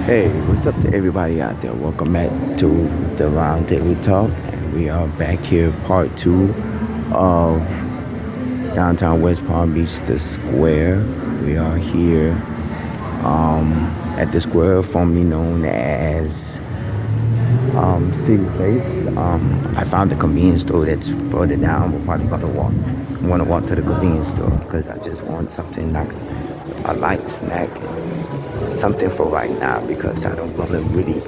Hey, what's up to everybody out there? Welcome back to the Round Table Talk. And we are back here, part two of downtown West Palm Beach, the square. We are here at the square, formerly known as CityPlace. I found a convenience store that's further down. We're probably gonna walk. I want to walk to the convenience store because I just want something like a light snack, something for right now because I don't want to really.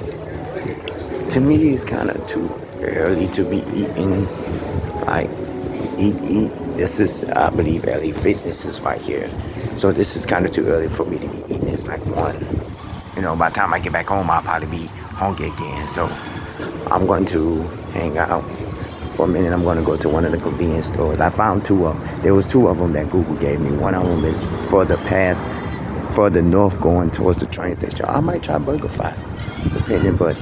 To me, it's kind of too early to be eating. Like eat. This is, I believe, early fitness is right here. So this is kind of too early for me to be eating. It's like one. By the time I get back home, I'll probably be hungry again. So I'm going to hang out for a minute. I'm going to go to one of the convenience stores. I found two of them. There was two of them that Google gave me. One of them is further north going towards the train station. I might try BurgerFi, depending. But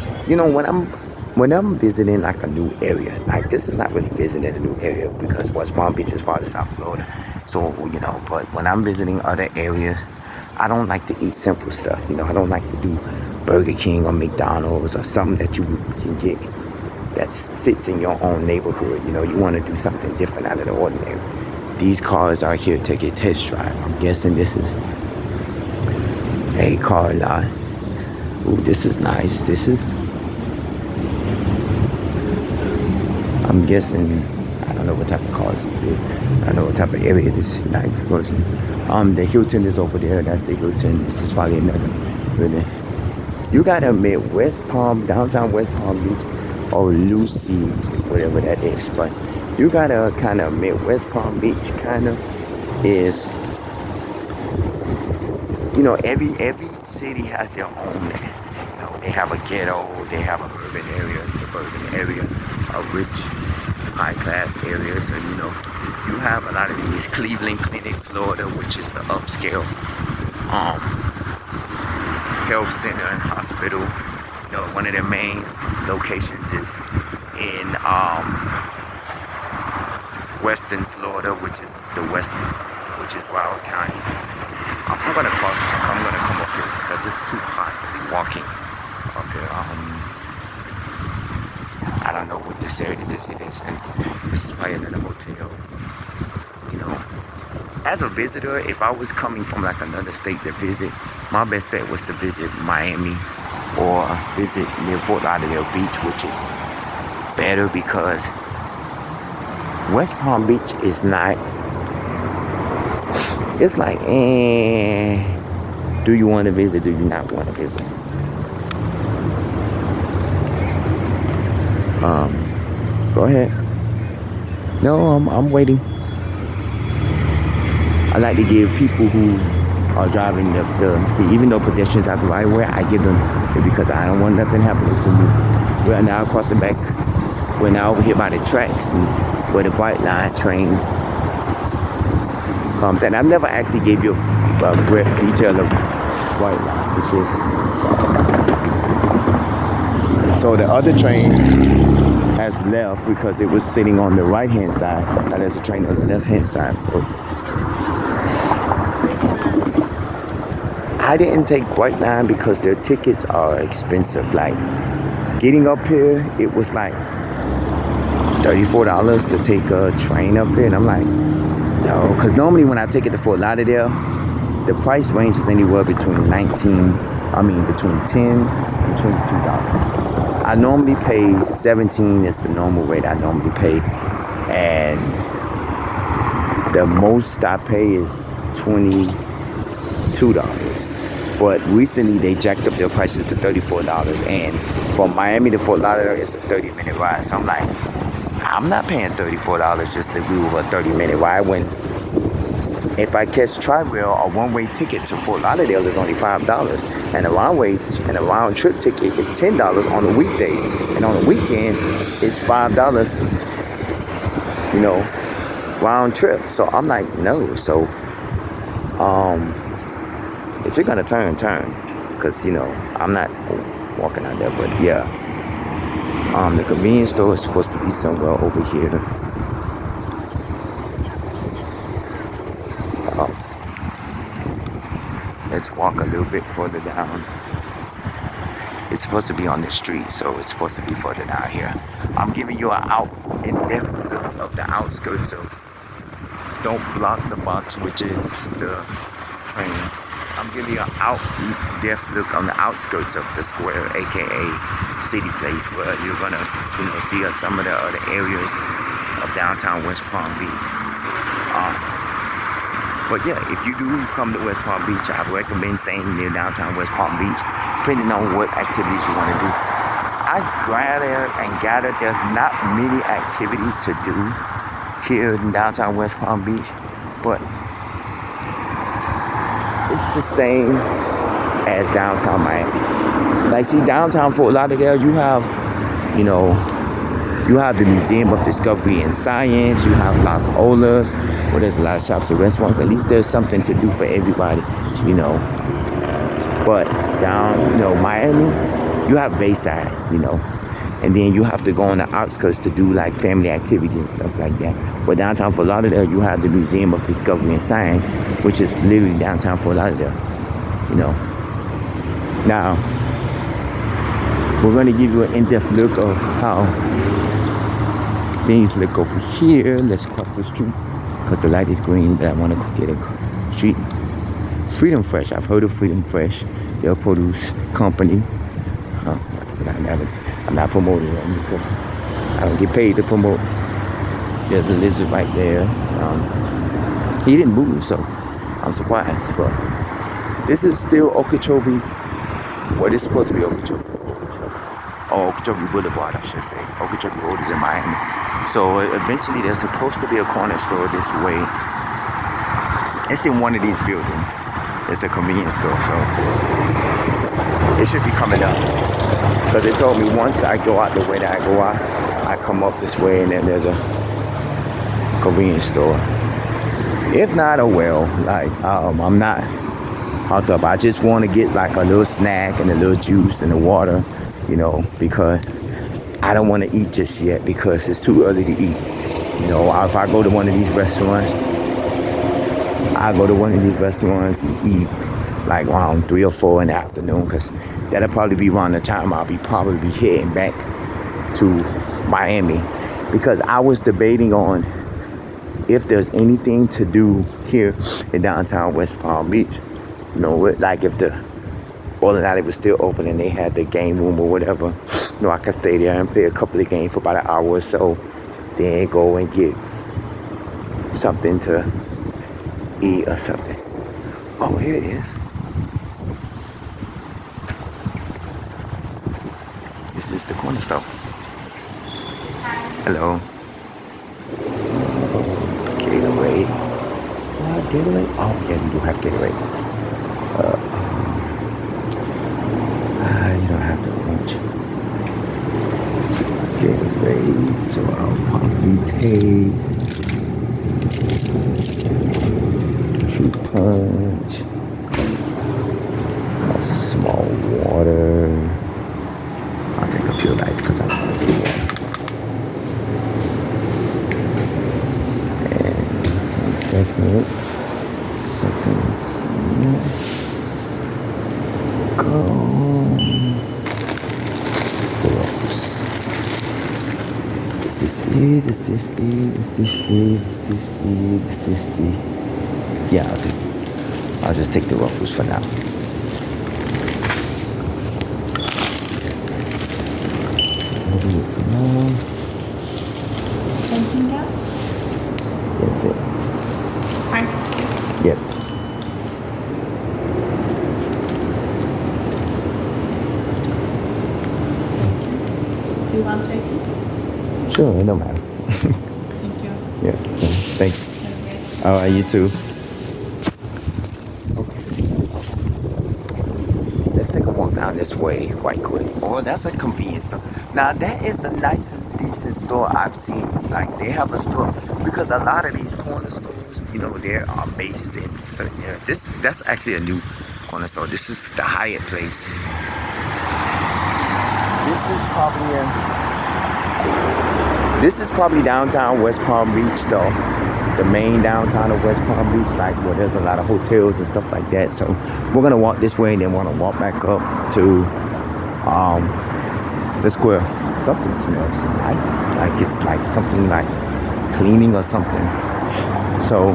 when I'm visiting like a new area, like this is not really visiting a new area because West Palm Beach is part of South Florida. So but when I'm visiting other areas, I don't like to eat simple stuff. I don't like to do Burger King or McDonald's or something that you can get that fits in your own neighborhood. You want to do something different out of the ordinary. These cars are here to take a test drive. I'm guessing this is a car lot. Ooh, this is nice. I'm guessing, I don't know what type of cars this is. I don't know what type of area this is. Like, of course, the Hilton is over there. That's the Hilton. This is probably another building. You gotta admit, downtown West Palm Beach, or Lucy, whatever that is. But you gotta kind of admit, West Palm Beach kind of is, every city has their own. They have a ghetto, they have an urban area, a suburban area, a rich, high-class area. So, you have a lot of these Cleveland Clinic, Florida, which is the upscale health center and hospital. One of their main locations is in Western Florida, which is Broward County. I'm gonna come up here because it's too hot to be walking up here. I don't know what this area is, and this is probably another hotel. As a visitor, if I was coming from like another state to visit, my best bet was to visit Miami or visit near Fort Lauderdale Beach, which is better because West Palm Beach is not. It's like, do you want to visit? Do you not want to visit? Go ahead. No, I'm waiting. I like to give people who are driving even though pedestrians have the right way, I give them because I don't want nothing happening to me. We're now crossing back. We're now over here by the tracks and where the White Line train comes. And I've never actually gave you a brief detail of White Line. It's just so the other train has left because it was sitting on the right hand side. Now there's a train on the left hand side. So I didn't take Bright Line because their tickets are expensive. Like getting up here, it was like $34 to take a train up here, and I'm like, no, because normally when I take it to Fort Lauderdale, the price range is anywhere between between $10 and $22. I normally pay 17 is the normal rate I normally pay, and the most I pay is $22. But recently they jacked up their prices to $34, and from Miami to Fort Lauderdale it's a 30-minute ride. So I'm like, I'm not paying $34 just to do a 30-minute ride when if I catch Tri-Rail, a one-way ticket to Fort Lauderdale is only $5, and a round trip ticket is $10 on a weekday, and on the weekends it's $5, round trip. So I'm like, no. So if you're gonna turn, because I'm not walking out there, but yeah. The convenience store is supposed to be somewhere over here. Let's walk a little bit further down. It's supposed to be on the street, so it's supposed to be further down here. I'm giving you an out in depth look of the outskirts of Don't Block the Box, which is the train. I'm giving you an out depth look on the outskirts of the square, aka CityPlace, where you're gonna, see some of the other areas of downtown West Palm Beach. But yeah, if you do come to West Palm Beach, I recommend staying near downtown West Palm Beach, depending on what activities you want to do. I gather there's not many activities to do here in downtown West Palm Beach, but it's the same as downtown Miami. Like, see, downtown Fort Lauderdale, you have the Museum of Discovery and Science, you have Las Olas, where there's a lot of shops and restaurants. At least there's something to do for everybody, But down, Miami, you have Bayside, and then you have to go on the outskirts to do like family activities and stuff like that. But downtown Fort Lauderdale, you have the Museum of Discovery and Science, which is literally downtown Fort Lauderdale, Now, we're going to give you an in-depth look of how things look over here. Let's cross the street because the light is green, but I want to get a street. Freedom Fresh. I've heard of Freedom Fresh. They're a produce company. But I'm not promoting them because I don't get paid to promote. There's a lizard right there. He didn't move, so I'm surprised. But this is still Okeechobee. What is supposed to be Okeechobee? Or Okeechobee Boulevard, I should say. Okeechobee Road is in Miami. So eventually there's supposed to be a corner store this way. It's in one of these buildings. It's a convenience store, so it should be coming up. Because they told me once I go out the way that I go out, I come up this way and then there's a convenience store. If not, oh well, I'm not out up. I just want to get like a little snack and a little juice and the water, because I don't want to eat just yet because it's too early to eat. If I go to one of these restaurants, and eat like around 3 or 4 in the afternoon, because that'll probably be around the time I'll be probably heading back to Miami, because I was debating on if there's anything to do here in downtown West Palm Beach. Like if the bowling alley was still open and they had the game room or whatever, I could stay there and play a couple of games for about an hour or so, then go and get something to eat or something. Oh, here it is. This is the corner store. Hello. Gatorade. Gatorade? Oh, yeah, you do have Gatorade. You don't have to orange. Gatorade, so I'll probably take fruit punch, a small water. I'll take a Pure Life because I want to do water. And 1 second. Go. The Ruffles. Is this it? Is this it? Is this it? Is this it? Is this it? Yeah, I'll just take the Ruffles for now. Anything else? That's it. Fine. Yes. Do you want to receipt? Sure, it don't matter. Thank you. Yeah, thanks. All right, you too. Let's take a walk down this way quite quick. Oh, that's a convenience store. Now, that is the nicest, decent store I've seen. Like, they have a store, because a lot of these corner stores, they are based in certain areas. That's actually a new corner store. This is the Hyatt Place. This is probably downtown West Palm Beach, though. The main downtown of West Palm Beach, like where there's a lot of hotels and stuff like that. So we're gonna walk this way and then want to walk back up to Um, the square. Something smells nice. Like it's like something like cleaning or something. So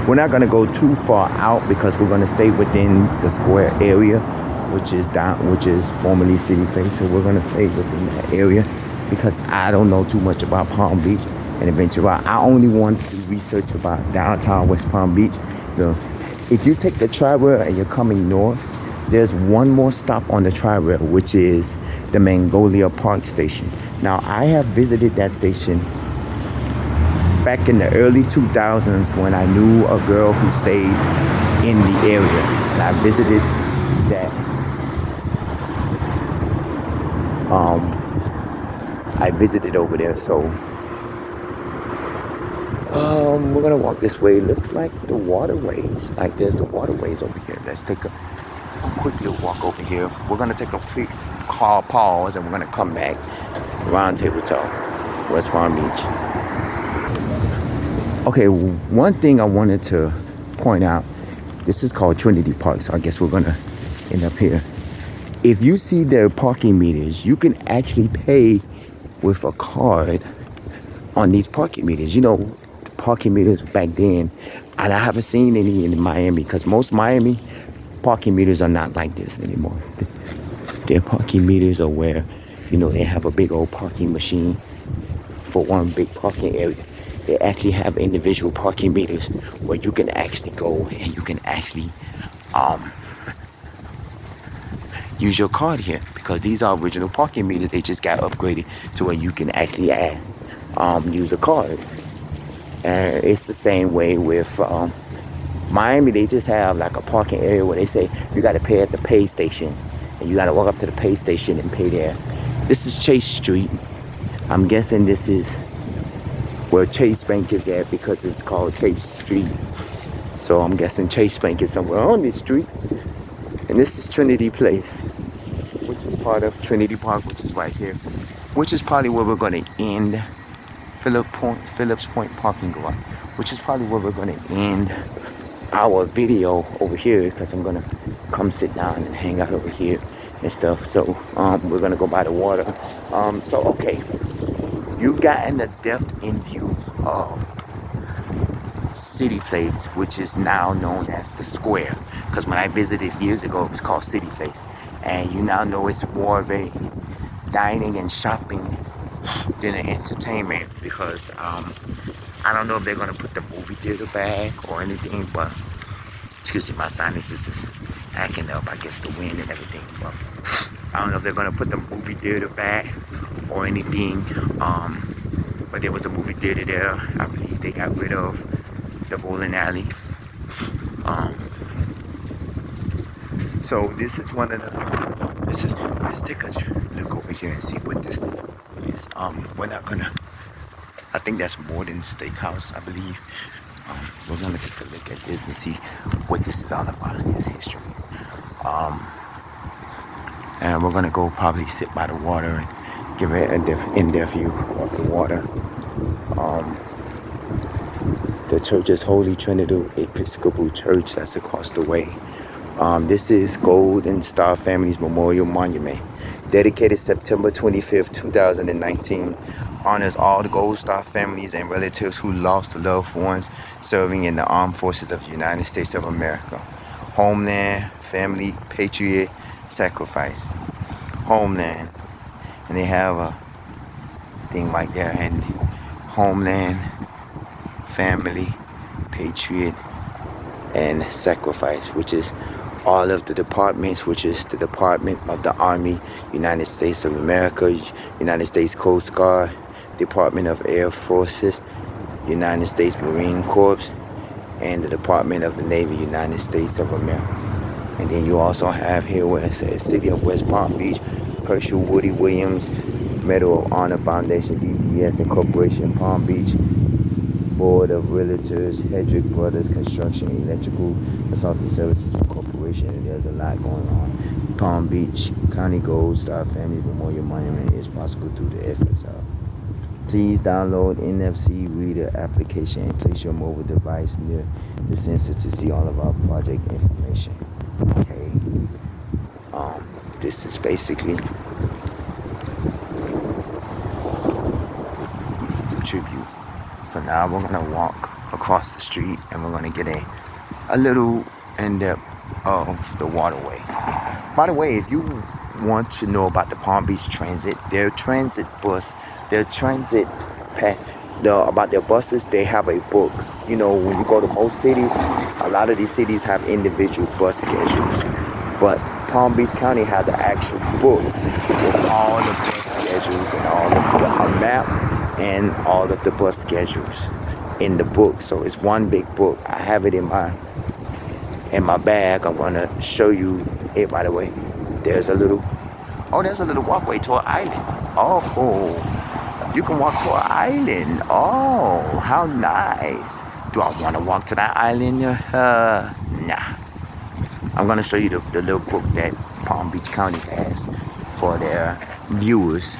we're not gonna go too far out because we're gonna stay within the square area, which is formerly City Place. So we're gonna stay within that area because I don't know too much about Palm Beach and Ventura. I only want to research about downtown West Palm Beach. If you take the Tri-Rail and you're coming north, there's one more stop on the Tri-Rail, which is the Magnolia Park station. Now, I have visited that station back in the early 2000s when I knew a girl who stayed in the area. And I visited that. I visited over there, so we're gonna walk this way. It looks like the waterways. Like there's the waterways over here. Let's take a quick little walk over here. We're gonna take a quick pause and we're gonna come back. Round Table Talk, West Palm Beach. Okay, one thing I wanted to point out. This is called Trinity Park, so I guess we're gonna end up here. If you see their parking meters, you can actually pay with a card on these parking meters. You know, the parking meters back then, and I haven't seen any in Miami because most Miami parking meters are not like this anymore. Their parking meters are where, you know, they have a big old parking machine for one big parking area. They actually have individual parking meters where you can actually go and you can actually use your card here because these are original parking meters. They just got upgraded to where you can actually use a card. And it's the same way with Miami. They just have like a parking area where they say you got to pay at the pay station, and you got to walk up to the pay station and pay there. This is Chase Street. I'm guessing this is where Chase Bank is at because it's called Chase Street. So I'm guessing Chase Bank is somewhere on this street. And this is Trinity Place, which is part of Trinity Park, which is right here, which is probably where we're going to end Phillips Point parking garage, which is probably where we're going to end our video over here because I'm going to come sit down and hang out over here and stuff. So we're going to go by the water. So, okay, you've gotten the depth in view of CityPlace, which is now known as the Square. Because when I visited years ago, it was called CityPlace. And you now know it's more of a dining and shopping than an entertainment. Because I don't know if they're going to put the movie theater back or anything. But, excuse me, my sinuses is acting up. I guess the wind and everything. But I don't know if they're going to put the movie theater back or anything. But there was a movie theater there. I believe they got rid of the bowling alley. So this is one of the. Let's take a look over here and see what this is. We're not gonna. I think that's Morden Steakhouse, I believe. We're gonna take a look at this and see what this is all about in its history. And we're gonna go probably sit by the water and give it an in-depth view of the water. The church is Holy Trinity Episcopal Church. That's across the way. This is Golden Star Family's Memorial Monument, dedicated September 25th, 2019. Honors all the Gold Star families and relatives who lost loved ones serving in the armed forces of the United States of America. Homeland, family, patriot, sacrifice. Homeland. And they have a thing right there. And homeland, family, patriot, and sacrifice, which is all of the departments, which is the Department of the Army, United States of America, United States Coast Guard, Department of Air Forces, United States Marine Corps, and the Department of the Navy, United States of America. And then you also have here where it says City of West Palm Beach, Herschel Woody Williams, Medal of Honor Foundation, DPS Incorporation, Palm Beach, Board of Realtors, Hedrick Brothers Construction, Electrical Consulting Services Incorporation, and there's a lot going on. Palm Beach County Gold Star Family Memorial Monument is possible through the efforts of. Please download NFC Reader application and place your mobile device near the sensor to see all of our project information. Okay. This is basically, this is a tribute. So now we're gonna walk across the street and we're gonna get a little in-depth of the waterway. By the way, if you want to know about the Palm Beach Transit, their transit bus, their transit path, about their buses, they have a book. You know, when you go to most cities, a lot of these cities have individual bus schedules. But Palm Beach County has an actual book with all the bus schedules and all of a map and all of the bus schedules in the book. So it's one big book. I have it in my bag. I'm gonna show you it. By the way, there's a little walkway to an island. Oh, you can walk to an island. Oh, how nice. Do I want to walk to that island? Nah. I'm gonna show you the little book that Palm Beach County has for their viewers.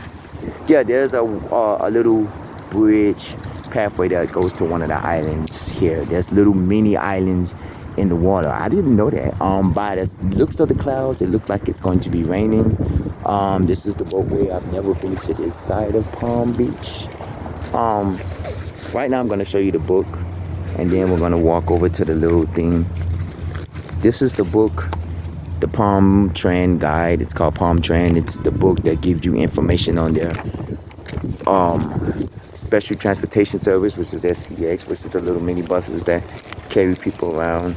Yeah, there's a little bridge pathway that goes to one of the islands here. There's little mini islands in the water. I didn't know that. By the looks of the clouds, it looks like it's going to be raining. This is the boatway. I've never been to this side of Palm Beach. Right now I'm gonna show you the book, and then we're gonna walk over to the little thing. This is the book, the Palm Tran Guide. It's called Palm Tran. It's the book that gives you information on their special transportation service, which is STX, which is the little mini buses that carry people around.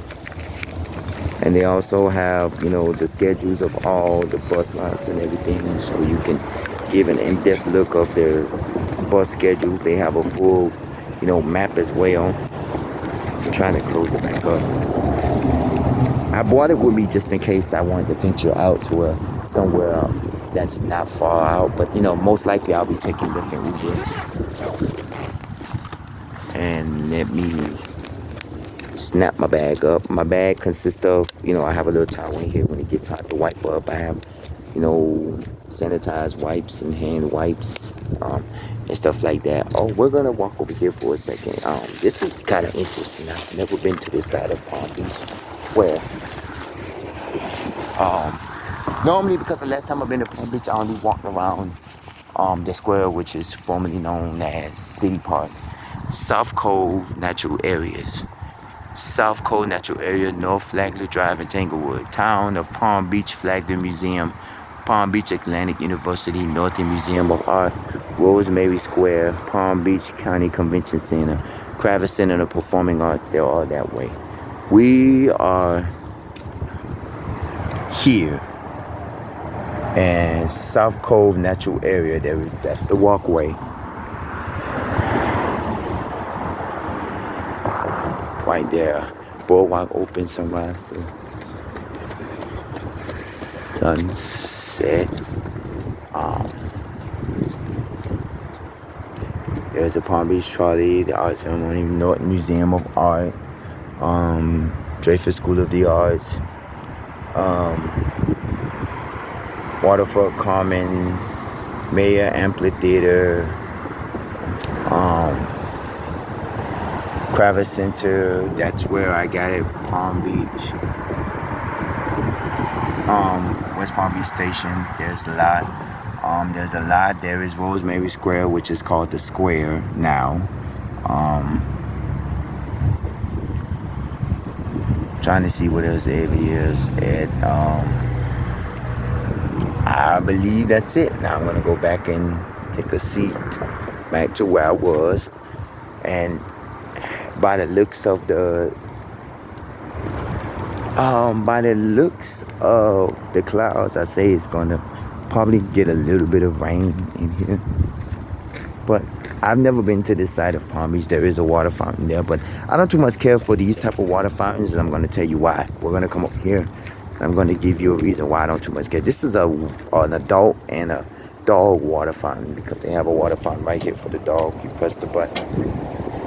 And they also have, you know, the schedules of all the bus routes and everything, so you can give an in-depth look of their bus schedules. They have a full, you know, map as well. I'm trying to close it back up. I bought it with me just in case I wanted to venture out to somewhere that's not far out. But, you know, most likely I'll be taking this in Uber. And let me snap my bag up. My bag consists of, you know, I have a little towel in here when it gets hot to wipe up. I have, you know, sanitized wipes and hand wipes and stuff like that. Oh, we're gonna walk over here for a second. This is kind of interesting. I've never been to this side of Palm Beach. Where normally, because the last time I've been to Palm Beach, I only walked around the square, which is formerly known as City Park. South Cove Natural Areas. South Cove Natural Area, North Flagler Drive in Tanglewood. Town of Palm Beach, Flagler Museum, Palm Beach Atlantic University, Northern Museum of Art, Rosemary Square, Palm Beach County Convention Center, Kravis Center of Performing Arts. They're all that way. We are here in South Cove Natural Area. That's the walkway. Right there. Boardwalk open, sunrise to sunset. There's a Palm Beach trolley, the art ceremony, Norton Museum of Art, Dreyfus School of the Arts, Waterfront Commons, Mayor Amphitheater, Kravis Center. That's where I got it. Palm Beach, West Palm Beach Station. There's a lot. There is Rosemary Square, which is called the Square now. Trying to see what else areas at. I believe that's it. Now I'm gonna go back and take a seat back to where I was, and by the looks of the clouds, I say it's gonna probably get a little bit of rain in here. But I've never been to this side of Palm Beach. There is a water fountain there, but I don't too much care for these type of water fountains, and I'm gonna tell you why. We're gonna come up here, and I'm gonna give you a reason why I don't too much care. This is an adult and a dog water fountain, because they have a water fountain right here for the dog. You press the button,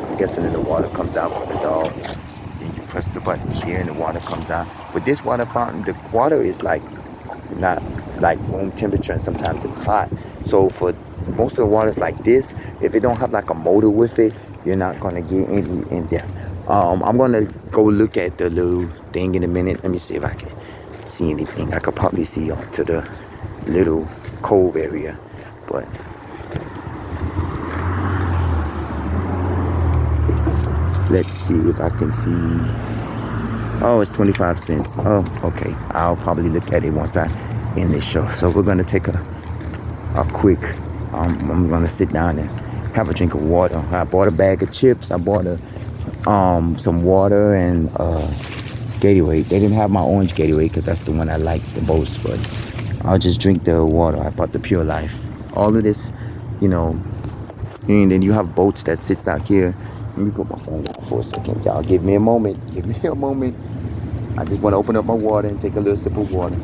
I'm guessing that the water comes out for the dog. Then you press the button here and the water comes out. But this water fountain, the water is like not like room temperature, and sometimes it's hot. So for most of the waters like this, if it don't have like a motor with it, you're not gonna get any in there. I'm gonna go look at the little thing in a minute. Let me see if I can see anything. I could probably see onto the little cove area. But let's see if I can see. Oh, it's 25 cents. Oh, okay. I'll probably look at it once I end this show. So we're gonna take a quick. I'm gonna sit down and have a drink of water. I bought a bag of chips. I bought some water and Gatorade. They didn't have my orange Gatorade because that's the one I like the most. But I'll just drink the water. I bought the Pure Life. All of this, you know. And then you have boats that sits out here. Let me put my phone down for a second, y'all. Give me a moment. Give me a moment. I just want to open up my water and take a little sip of water.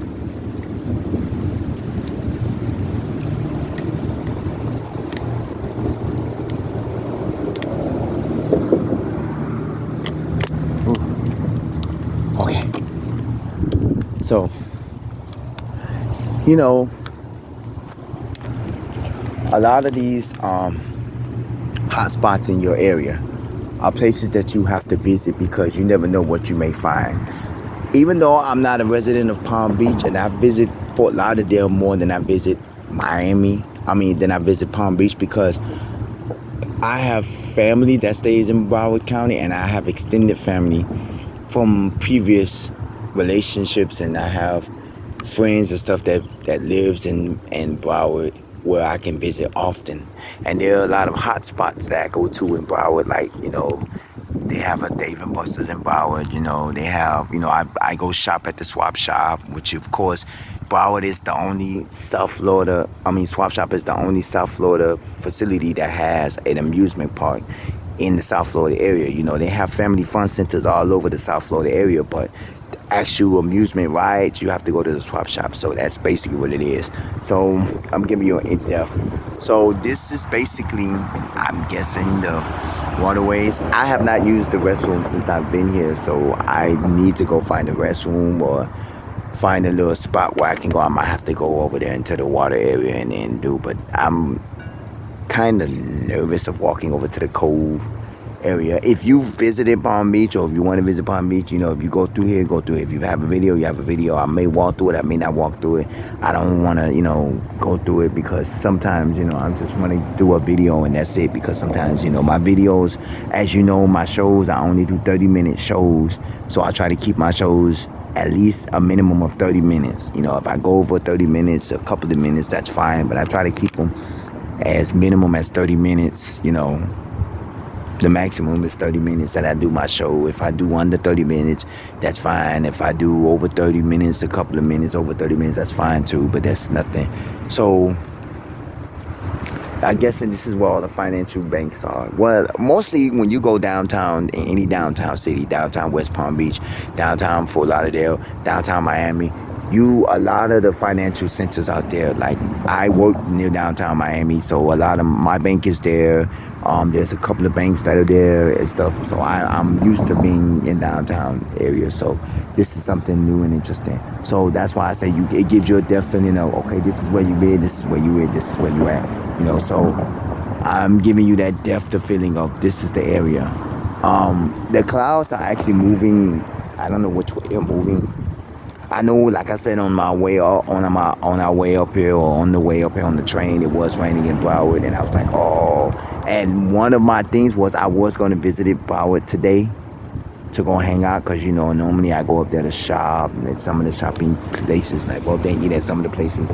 Ooh. Okay. So, you know, a lot of these hot spots in your area are places that you have to visit because you never know what you may find. Even though I'm not a resident of Palm Beach and I visit Fort Lauderdale more than I visit than I visit Palm Beach because I have family that stays in Broward County and I have extended family from previous relationships, and I have friends and stuff that lives in Broward where I can visit often. And there are a lot of hot spots that I go to in Broward, like, they have a Dave and Buster's in Broward, they have, I go shop at the Swap Shop, which of course, Broward is the only Swap Shop is the only South Florida facility that has an amusement park in the South Florida area. They have family fun centers all over the South Florida area, but actual amusement rides, you have to go to the Swap Shop. So that's basically what it is. So I'm giving you an in-depth. So this is basically, I'm guessing, the waterways. I have not used the restroom since I've been here, so I need to go find a restroom or find a little spot where I can go. I might have to go over there into the water area and then do, but I'm kind of nervous of walking over to the cove area. If you've visited Palm Beach, or if you want to visit Palm Beach, if you go through here, go through it. If you have a video, you have a video. I may walk through it, I may not walk through it. I don't want to, go through it because sometimes, I just want to do a video and that's it, because sometimes, my videos, as you know, my shows, I only do 30-minute shows. So I try to keep my shows at least a minimum of 30 minutes. If I go over 30 minutes, a couple of minutes, that's fine. But I try to keep them as minimum as 30 minutes, The maximum is 30 minutes that I do my show. If I do under 30 minutes, that's fine. If I do over 30 minutes, a couple of minutes, over 30 minutes, that's fine too, but that's nothing. So, I guess this is where all the financial banks are. Well, mostly when you go downtown, in any downtown city, downtown West Palm Beach, downtown Fort Lauderdale, downtown Miami, a lot of the financial centers out there, like I work near downtown Miami, so a lot of my bank is there. There's a couple of banks that are there and stuff, so I'm used to being in downtown area. So this is something new and interesting. So that's why I say it gives you a definite, okay, this is where you been, this is where you in, this is where you at. So I'm giving you that depth of feeling of this is the area. The clouds are actually moving. I don't know which way they're moving. I know, like I said, on our way up here, or on the way up here on the train, it was raining in Broward, and I was like, oh. And one of my things was I was going to visit Broward today to go hang out, because normally I go up there to shop at some of the shopping places, like, well, they eat at some of the places,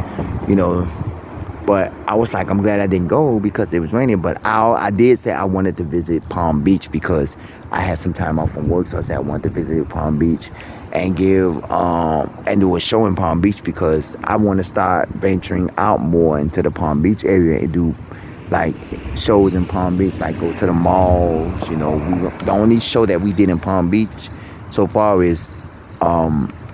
But I was like, I'm glad I didn't go because it was raining. But I did say I wanted to visit Palm Beach because I had some time off from work. So I said I wanted to visit Palm Beach and and do a show in Palm Beach, because I want to start venturing out more into the Palm Beach area and do like shows in Palm Beach, like go to the malls. The only show that we did in Palm Beach so far is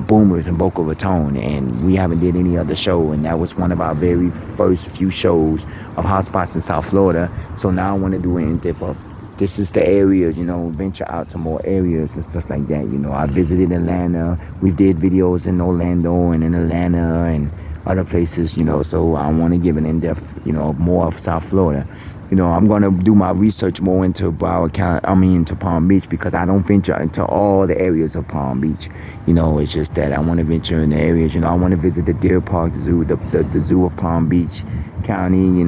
Boomers in Boca Raton, and we haven't did any other show, and that was one of our very first few shows of hotspots in South Florida. So now I want to do an in-depth of this is the area, venture out to more areas and stuff like that. I visited Atlanta. We did videos in Orlando and in Atlanta and other places, so I want to give an in-depth, more of South Florida. I'm gonna do my research more into Broward County. I mean, into Palm Beach because I don't venture into all the areas of Palm Beach. It's just that I want to venture in the areas. I want to visit the Deer Park Zoo, the zoo of Palm Beach County.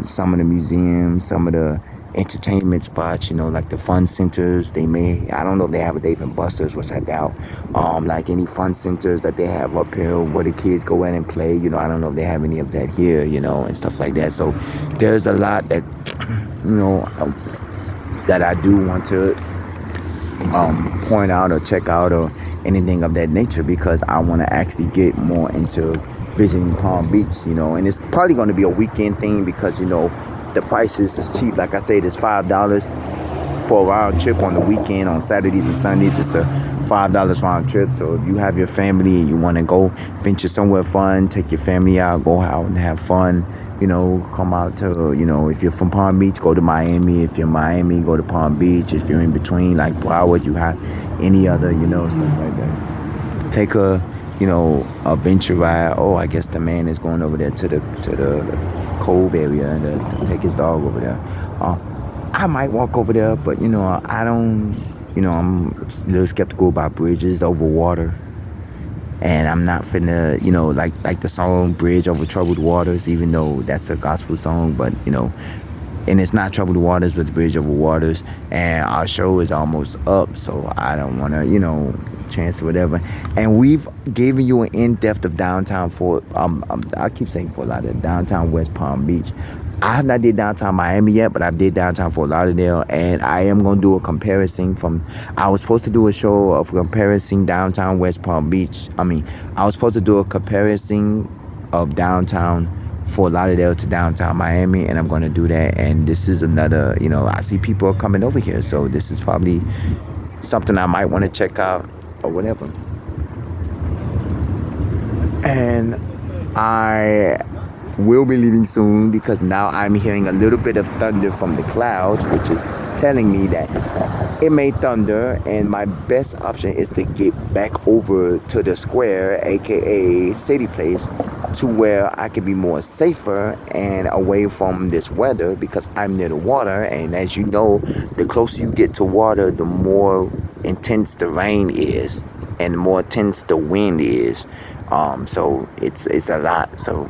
Some of the museums, some of the entertainment spots. Like the fun centers. I don't know if they have a Dave and Buster's, which I doubt. Like any fun centers that they have up here where the kids go in and play. I don't know if they have any of that here. And stuff like that. So there's a lot that that I do want to point out or check out or anything of that nature because I want to actually get more into visiting Palm Beach, and it's probably going to be a weekend thing because, the prices is cheap. Like I said, it's $5 for a round trip on the weekend. On Saturdays and Sundays, it's a $5 round trip. So if you have your family and you want to go venture somewhere fun, take your family out, go out and have fun, come out to, if you're from Palm Beach, go to Miami. If you're Miami, go to Palm Beach. If you're in between, like Broward, you have any other, stuff like that. Take a venture ride. Oh, I guess the man is going over there to the Cove area to take his dog over there. I might walk over there, but, I don't, I'm a little skeptical about bridges over water. And I'm not finna, like the song Bridge Over Troubled Waters, even though that's a gospel song, but, and it's not Troubled Waters, but the Bridge Over Waters. And our show is almost up, so I don't want to, chance or whatever. And we've given you an in-depth of downtown I keep saying Fort Lauderdale, downtown West Palm Beach. I have not did downtown Miami yet, but I did downtown Fort Lauderdale, and I am going to do a comparison I was supposed to do a show of comparison downtown West Palm Beach. I was supposed to do a comparison of downtown Fort Lauderdale to downtown Miami, and I'm going to do that. And this is another, I see people are coming over here, so this is probably something I might want to check out or whatever. And I will be leaving soon because now I'm hearing a little bit of thunder from the clouds, which is telling me that it may thunder, and my best option is to get back over to the square, aka CityPlace, to where I can be more safer and away from this weather because I'm near the water. And as you know, the closer you get to water, the more intense the rain is and the more intense the wind is. So it's a lot. So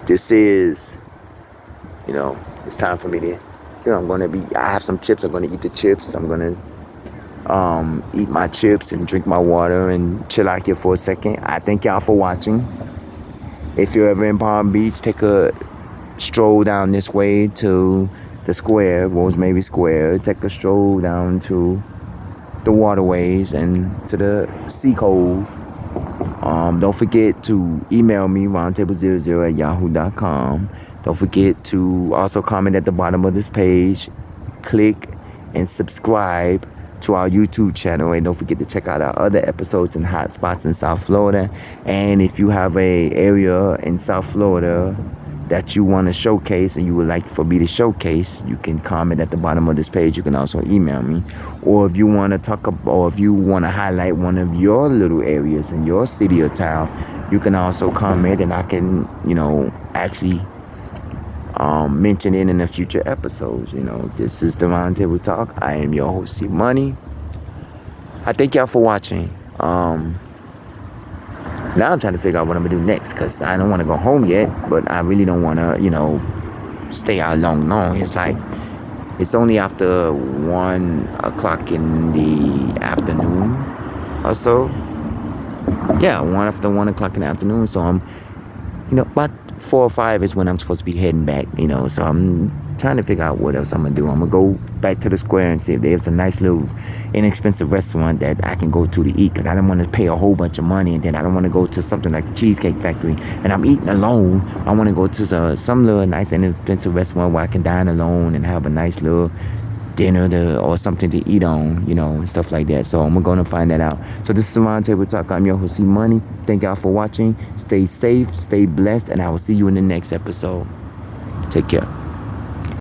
this is, it's time for me to, I have some chips. I'm going to eat the chips. I'm going to eat my chips and drink my water and chill out here for a second. I thank y'all for watching. If you're ever in Palm Beach, take a stroll down this way to the square, Rosemary Square. Take a stroll down to the waterways and to the Sea Cove. Don't forget to email me, roundtable00@yahoo.com. Don't forget to also comment at the bottom of this page. Click and subscribe to our YouTube channel. And don't forget to check out our other episodes in hotspots in South Florida. And if you have a area in South Florida that you want to showcase and you would like for me to showcase, you can comment at the bottom of this page. You can also email me. Or if you want to or if you want to highlight one of your little areas in your city or town, you can also comment and I can, actually mention it in the future episodes. This is the Roundtable Talk. I am your host, C Money. I thank y'all for watching. Now I'm trying to figure out what I'm going to do next because I don't want to go home yet, but I really don't want to, stay out long. It's only after 1 o'clock in the afternoon or so. Yeah, after 1 o'clock in the afternoon. So I'm, about 4 or 5 is when I'm supposed to be heading back, So I'm trying to figure out what else I'm going to do. I'm going to go back to the square and see if there's a nice little inexpensive restaurant that I can go to eat because I don't want to pay a whole bunch of money, and then I don't want to go to something like the Cheesecake Factory and I'm eating alone. I want to go to some little nice inexpensive restaurant where I can dine alone and have a nice little dinner or something to eat on, and stuff like that. So I'm going to find that out. So this is Roundtable Talk. I'm your host, C Money. Thank y'all for watching. Stay safe, stay blessed, and I will see you in the next episode. Take care.